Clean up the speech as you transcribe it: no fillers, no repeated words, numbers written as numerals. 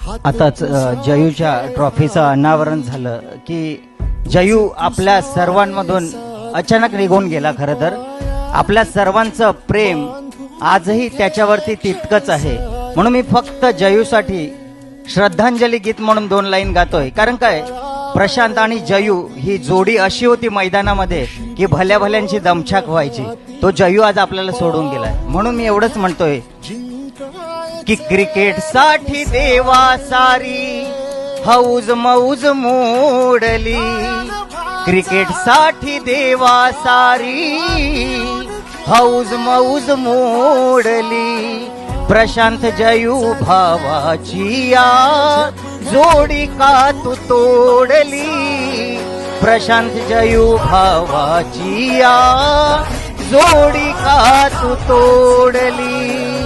आताच जयूच्या ट्रॉफीचं अनावरण झालं की जयू आपल्या सर्वांमधून अचानक निघून गेला. खरं तर आपल्या सर्वांचं प्रेम आजही त्याच्यावरती तितकंच आहे. म्हणून मी फक्त जयूसाठी श्रद्धांजली गीत म्हणून 2 लाईन गातोय. कारण काय, प्रशांत आणि जयू ही जोडी अशी होती मैदानामध्ये की भल्या भल्यांची दमछाक व्हायची. तो जयू आज आपल्याला सोडून गेलाय. म्हणून मी एवढंच म्हणतोय की क्रिकेट साठी देवा सारी हौज मौज मोडली. क्रिकेट साठी देवा सारी हौज मौज मोडली. प्रशांत जयू भावाची या जोडी का तू तोडली. प्रशांत जयू भावाची या जोडी का तू तोडली.